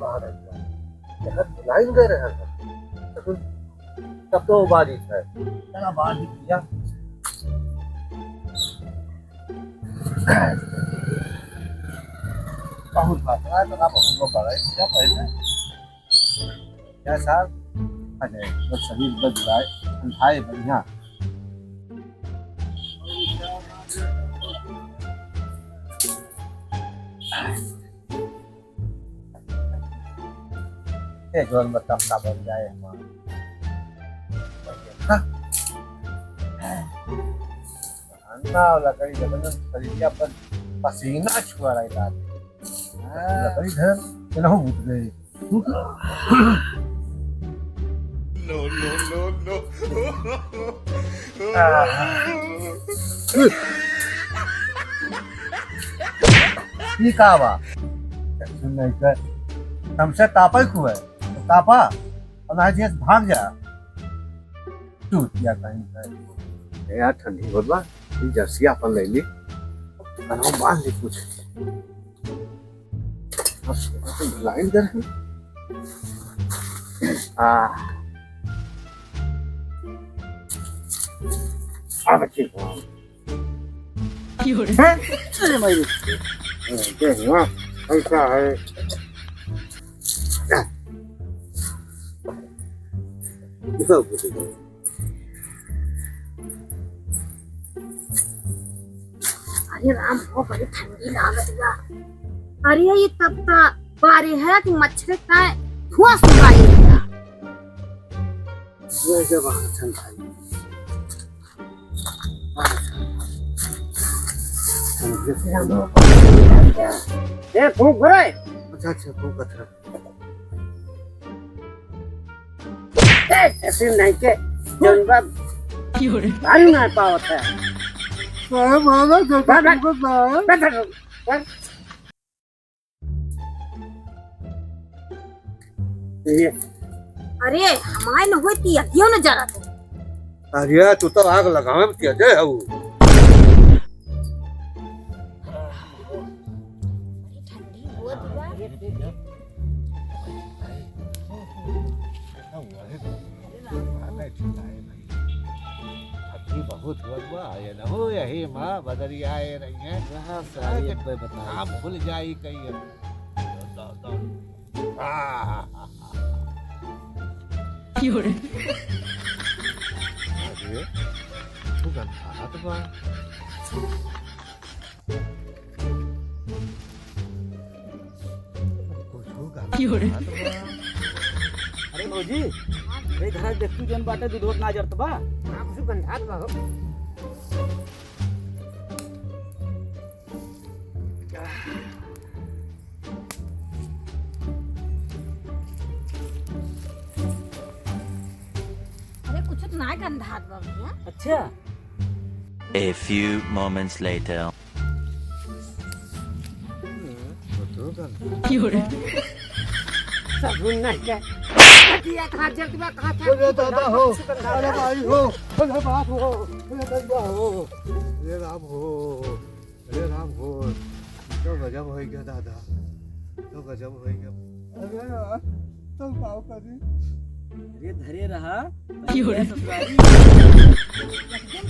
बाहर लाइन दे रहे हैं तब तो बारिश है चला बाहर निकलिया बहुत बात है तो आप हम लोग कर क्या पहले क्या साहब अरे बस शरीर बच रहा है खाए बढ़िया जोर में तफ्ता बन जाए हमारा लकड़ी जबरदस्त खरीदिया पर पसीना छुआ रहा है लकड़ी घर चलो उठ गए No, no, no, no. ये का बा नहीं कर हमसे तापा क्यों है तापा और ना जी भाग जा तू क्या कहीं है यार ठंडी बहुत बा ये जर्सी अपन ले ली और बांध ले कुछ अब लाइन कर अब ठीक है अरे मेरी क्या हुआ ऐसा है अरे राम हो बड़ी ठंडी लागत बा अरे ये तपता बारे है कि मच्छर का धुआं सुनाई दिया ये जब ठंडा ए फूक भरे अच्छा अच्छा फूक अच्छा ऐसे नहीं के जनबा भारी ना पावत है मामा तो ये अरे हमारे न होती अतियो न जरा अरे तू तो आग लगावे में क्या दे हऊ ठंडी बहुत बा बहुत हुआ ये ना हो यही माँ बदरिया आए रही है सारी बता आप भूल जाई कहीं अरे तू गंदा तो बा अरे मौजी ए घर देख तू जन बाटे दूध ना जरत बा आप से गंधात बा अरे कुछ तो ना गंधात बा भैया अच्छा A few moments later. साबुन नहीं के हटिया कहां जल्दी बा कहां था अरे दादा हो अरे भाई हो अरे बाप हो अरे दादा हो अरे राम हो अरे राम हो तो गजब हो गया दादा तो गजब हो गया अरे यार तो पाव करी अरे धरे रहा एकदम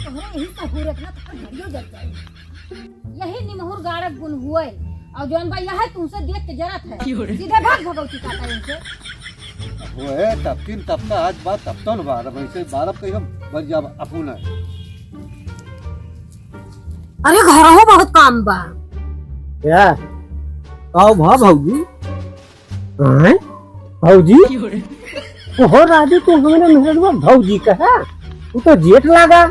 तोहरा यही सहूरत ना तो घड़ियो जल जाए यही निमहुर गाड़क गुण हुए और जौन भाई यह तुमसे देख के जरत है सीधे भाग भगवती काटा इनसे वो है तब तीन तब का आज बात तब तो न बार वैसे बारह कहीं हम बच जा अपुन है अरे घर हो बहुत काम बा क्या आओ भौजी हैं भौजी हो राजू तो हमारे मेहरबा भौजी कहा तू तो जेठ लगा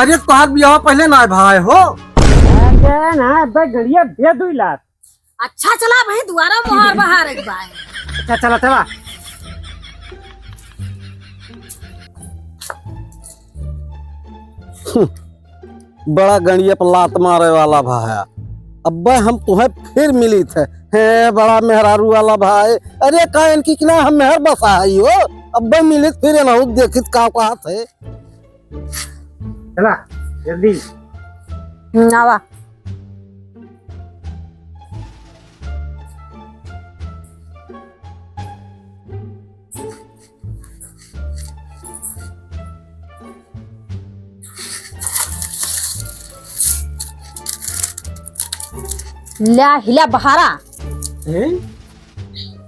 अरे तोहार बियाह पहले ना भाई हो अरे ना बे गड़िया दे 2 लाख अच्छा चला भाई दोबारा मोहर बहार एक बार अच्छा चला चला बड़ा गणिया पर लात मारे वाला भाया अब्बा हम तुम्हें फिर मिली थे है बड़ा मेहरारू वाला भाई अरे का इनकी किना हम मेहर बसाई हो अब्बा मिली फिर ना देखित का थे चला जल्दी आवा ला हिला बहारा। हैं?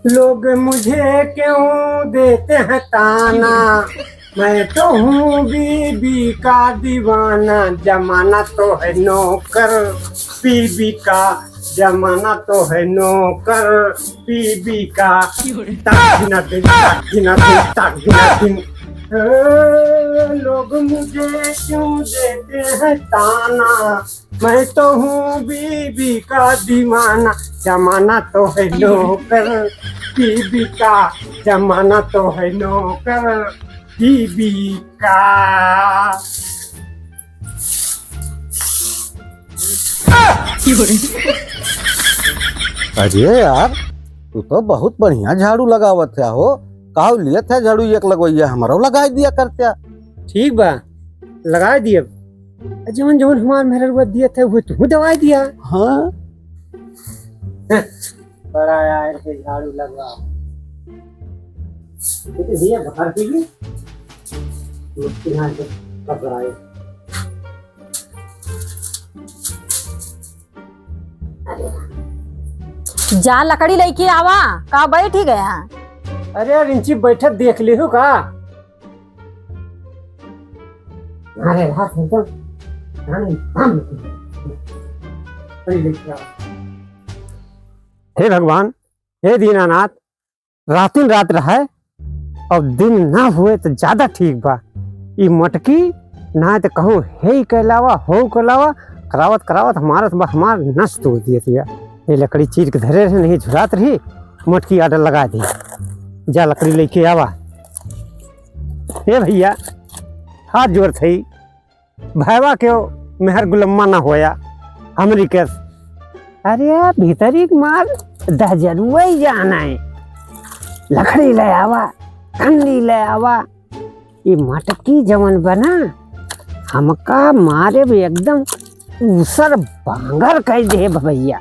लोग मुझे क्यों देते हैं ताना, मैं तो हूँ बीबी का दीवाना, जमाना तो है नौकर बीबी का, जमाना तो है नौकर बीबी का। ताक गिना दिन लोग मुझे क्यों देते हैं ताना, मैं तो हूँ बीबी का दीवाना, जमाना तो है नौकर बीबी का, जमाना तो है नौकर बीबी का। अरे यार तू तो बहुत बढ़िया झाड़ू लगावत है हो। काहू लिए थे झाड़ू एक लगवैया हमारो लगाई दिया करते। ठीक बा लगा दिए, जवन जवन हमार मेहररुआ दिए थे वो तू दवाई दिया। हाँ बड़ा यार के झाड़ू लगा दिया बाहर के लिए मुश्किल है तो पकड़ाए। जा लकड़ी लेके आवा, का बैठ ही गया। अरे रिंची बैठक देख ली हो का। अरे हाथ एकदम हे भगवान, हे दीनानाथ, रातिन रात रहे और दिन ना हुए तो ज्यादा ठीक बा। ये मटकी ना तो कहूँ हे के अलावा हो के अलावा करावत करावत हमार नस तोड़ दिए थे। ये लकड़ी चीर के धरे रहे नहीं झुरात रही, मटकी आडर लगा दी। जा लकड़ी लेके आवा। हे भैया हाथ जोड़ थई, भैवा क्यों मेहर गुलम्मा ना होया हमरी के। अरे भीतरी मार दहजरुआ ही जाना है। लकड़ी ले आवा, ठंडी ले आवा। ये मटकी जवन बना हमका मारे भी एकदम उसर बांगर कह दे भैया।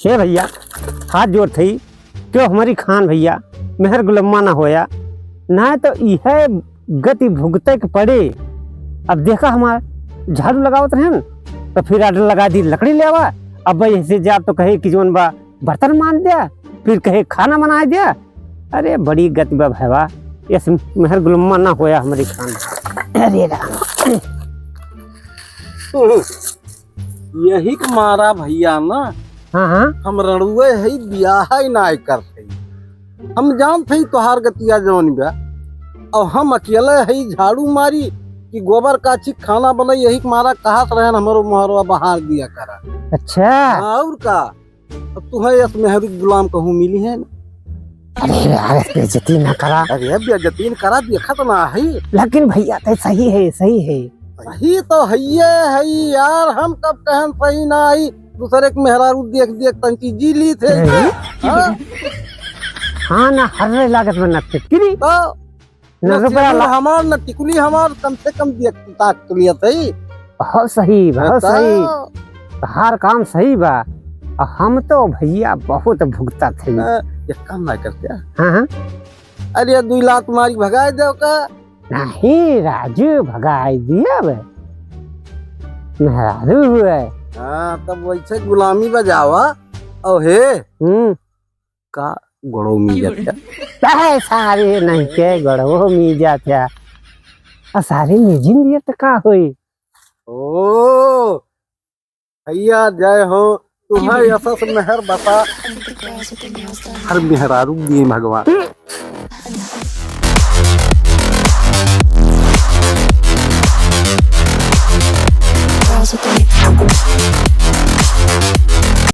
हे भैया हाथ जोड़ थई, क्यों हमारी खान भैया मेहर गुलम्मा ना होया, ना तो यह गति भुगते के पड़े। अब देखा हमार झाड़ू लगावत रहे न, तो फिर आडर लगा दी लकड़ी ले आवा। अब भाई ऐसे जा तो कहे कि जोन बा बर्तन मान दिया, फिर कहे खाना बना दिया। अरे बड़ी गति बा भैया, ऐसे मेहर गुलम्मा ना होया हमारी खान। अरे राम यही के मारा भैया ना हाँ हाँ हम रणुए है बियाह ही ना करते। हम जानते ही तोहार गतिया जौन बा, और हम अकेले है झाड़ू मारी कि गोबर काची खाना बना। यही के मारा कहत रहे हमारो मोहरवा बहार दिया करा। अच्छा और का अब तुम्हें यस मेहरी गुलाम कहूँ मिली है ना। अरे यार बेइज्जती ना करा। अरे बेइज्जती करा देखत ना है। लेकिन भैया तो सही है सही है। सही तो है यार, हम कब कहन सही ना आई। दूसरे के मेहरारू देख देख तंची जी ली थे। हाँ? हाँ ना हर लागत में नक्की तो न रुपया हमार न टिकुली हमार कम से कम ताक लिया थे। बहुत सही बहुत सही, हर काम सही बा। हम तो भैया बहुत भुगता थे। एक काम ना करते। हाँ हाँ अरे 2 लाख मारी भगाए दो का। नहीं राजू भगाई दिया बे, मेहरारू हुए। हाँ तब वैसे गुलामी बजावा। और हे का गड़ो मी जाता सारे नहीं के गड़ो मी जाता। सारे निजिन दिया तो का हुई। ओ भैया जय हो, तुम्हें ऐसा मेहर बता हर मेहरारू दिए भगवान।